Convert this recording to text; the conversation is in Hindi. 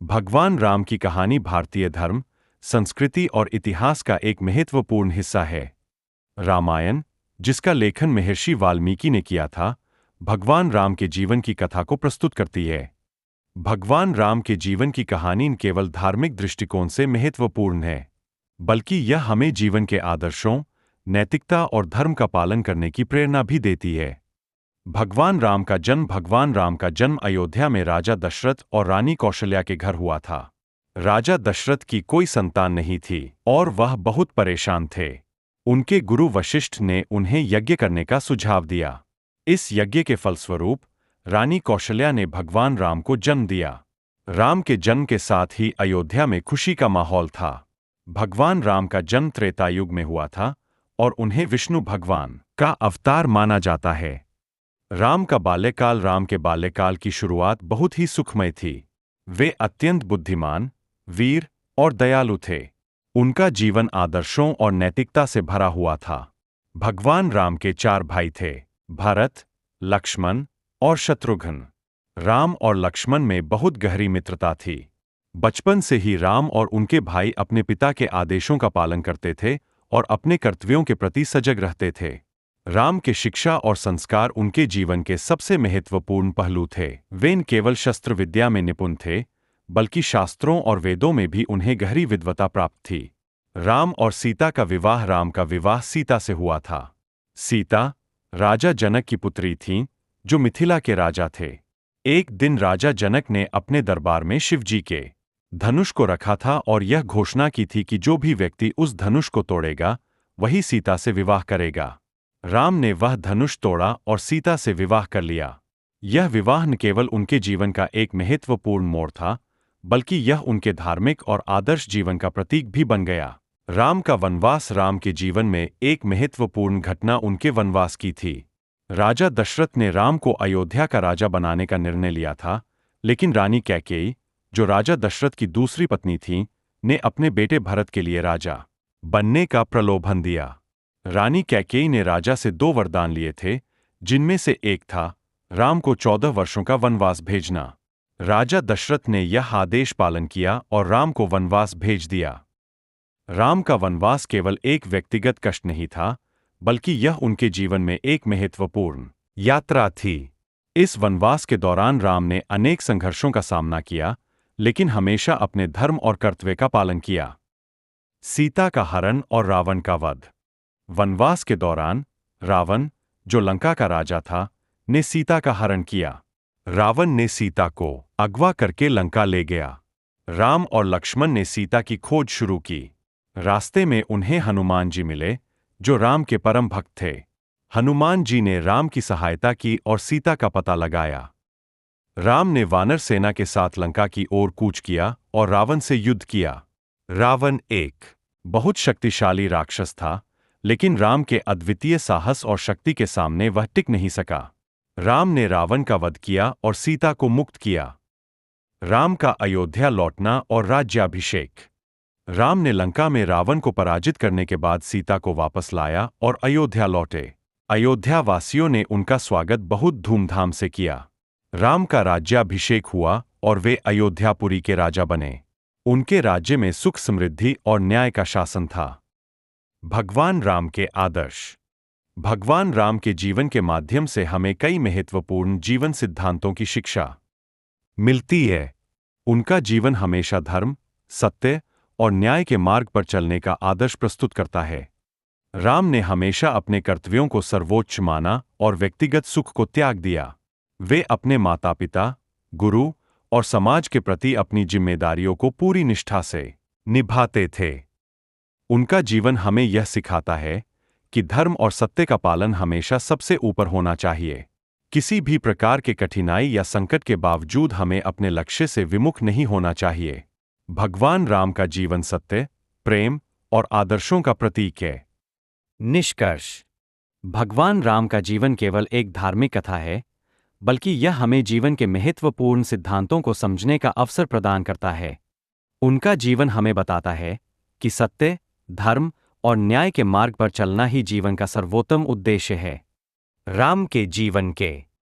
भगवान राम की कहानी भारतीय धर्म, संस्कृति और इतिहास का एक महत्वपूर्ण हिस्सा है। रामायण, जिसका लेखन महर्षि वाल्मीकि ने किया था, भगवान राम के जीवन की कथा को प्रस्तुत करती है। भगवान राम के जीवन की कहानी न केवल धार्मिक दृष्टिकोण से महत्वपूर्ण है, बल्कि यह हमें जीवन के आदर्शों, नैतिकता और धर्म का पालन करने की प्रेरणा भी देती है। भगवान राम का जन्म अयोध्या में राजा दशरथ और रानी कौशल्या के घर हुआ था। राजा दशरथ की कोई संतान नहीं थी और वह बहुत परेशान थे। उनके गुरु वशिष्ठ ने उन्हें यज्ञ करने का सुझाव दिया। इस यज्ञ के फलस्वरूप रानी कौशल्या ने भगवान राम को जन्म दिया। राम के जन्म के साथ ही अयोध्या में खुशी का माहौल था। भगवान राम का जन्म त्रेता युग में हुआ था और उन्हें विष्णु भगवान का अवतार माना जाता है। राम के बाल्यकाल की शुरुआत बहुत ही सुखमय थी। वे अत्यंत बुद्धिमान, वीर और दयालु थे। उनका जीवन आदर्शों और नैतिकता से भरा हुआ था। भगवान राम के 4 भाई थे: भरत, लक्ष्मण और शत्रुघ्न। राम और लक्ष्मण में बहुत गहरी मित्रता थी। बचपन से ही राम और उनके भाई अपने पिता के आदेशों का पालन करते थे और अपने कर्तव्यों के प्रति सजग रहते थे। राम के शिक्षा और संस्कार उनके जीवन के सबसे महत्वपूर्ण पहलू थे। वे न केवल शस्त्र विद्या में निपुण थे, बल्कि शास्त्रों और वेदों में भी उन्हें गहरी विद्वता प्राप्त थी। राम का विवाह सीता से हुआ था। सीता राजा जनक की पुत्री थीं, जो मिथिला के राजा थे। एक दिन राजा जनक ने अपने दरबार में शिवजी के धनुष को रखा था और यह घोषणा की थी कि जो भी व्यक्ति उस धनुष को तोड़ेगा, वही सीता से विवाह करेगा। राम ने वह धनुष तोड़ा और सीता से विवाह कर लिया। यह विवाह न केवल उनके जीवन का एक महत्वपूर्ण मोड़ था, बल्कि यह उनके धार्मिक और आदर्श जीवन का प्रतीक भी बन गया। राम के जीवन में एक महत्वपूर्ण घटना उनके वनवास की थी। राजा दशरथ ने राम को अयोध्या का राजा बनाने का निर्णय लिया था, लेकिन रानी कैकेयी, जो राजा दशरथ की दूसरी पत्नी थीं, ने अपने बेटे भरत के लिए राजा बनने का प्रलोभन दिया। रानी कैकेयी ने राजा से 2 वरदान लिए थे, जिनमें से एक था राम को 14 वर्षों का वनवास भेजना। राजा दशरथ ने यह आदेश पालन किया और राम को वनवास भेज दिया। राम का वनवास केवल एक व्यक्तिगत कष्ट नहीं था, बल्कि यह उनके जीवन में एक महत्वपूर्ण यात्रा थी। इस वनवास के दौरान राम ने अनेक संघर्षों का सामना किया, लेकिन हमेशा अपने धर्म और कर्तव्य का पालन किया। सीता का हरण और रावण का वध। वनवास के दौरान रावण, जो लंका का राजा था, ने सीता का हरण किया। रावण ने सीता को अगवा करके लंका ले गया। राम और लक्ष्मण ने सीता की खोज शुरू की। रास्ते में उन्हें हनुमान जी मिले, जो राम के परम भक्त थे। हनुमान जी ने राम की सहायता की और सीता का पता लगाया। राम ने वानर सेना के साथ लंका की ओर कूच किया और रावण से युद्ध किया। रावण एक बहुत शक्तिशाली राक्षस था, लेकिन राम के अद्वितीय साहस और शक्ति के सामने वह टिक नहीं सका। राम ने रावण का वध किया और सीता को मुक्त किया। राम का अयोध्या लौटना और राज्याभिषेक। राम ने लंका में रावण को पराजित करने के बाद सीता को वापस लाया और अयोध्या लौटे। अयोध्या वासियों ने उनका स्वागत बहुत धूमधाम से किया। राम का राज्याभिषेक हुआ और वे अयोध्यापुरी के राजा बने। उनके राज्य में सुख, समृद्धि और न्याय का शासन था। भगवान राम के आदर्श। भगवान राम के जीवन के माध्यम से हमें कई महत्वपूर्ण जीवन सिद्धांतों की शिक्षा मिलती है। उनका जीवन हमेशा धर्म, सत्य और न्याय के मार्ग पर चलने का आदर्श प्रस्तुत करता है। राम ने हमेशा अपने कर्तव्यों को सर्वोच्च माना और व्यक्तिगत सुख को त्याग दिया। वे अपने माता-पिता, गुरु और समाज के प्रति अपनी जिम्मेदारियों को पूरी निष्ठा से निभाते थे। उनका जीवन हमें यह सिखाता है कि धर्म और सत्य का पालन हमेशा सबसे ऊपर होना चाहिए। किसी भी प्रकार के कठिनाई या संकट के बावजूद हमें अपने लक्ष्य से विमुख नहीं होना चाहिए। भगवान राम का जीवन सत्य, प्रेम और आदर्शों का प्रतीक है। निष्कर्ष। भगवान राम का जीवन केवल एक धार्मिक कथा है, बल्कि यह हमें जीवन के महत्वपूर्ण सिद्धांतों को समझने का अवसर प्रदान करता है। उनका जीवन हमें बताता है कि सत्य, धर्म और न्याय के मार्ग पर चलना ही जीवन का सर्वोत्तम उद्देश्य है। राम के जीवन के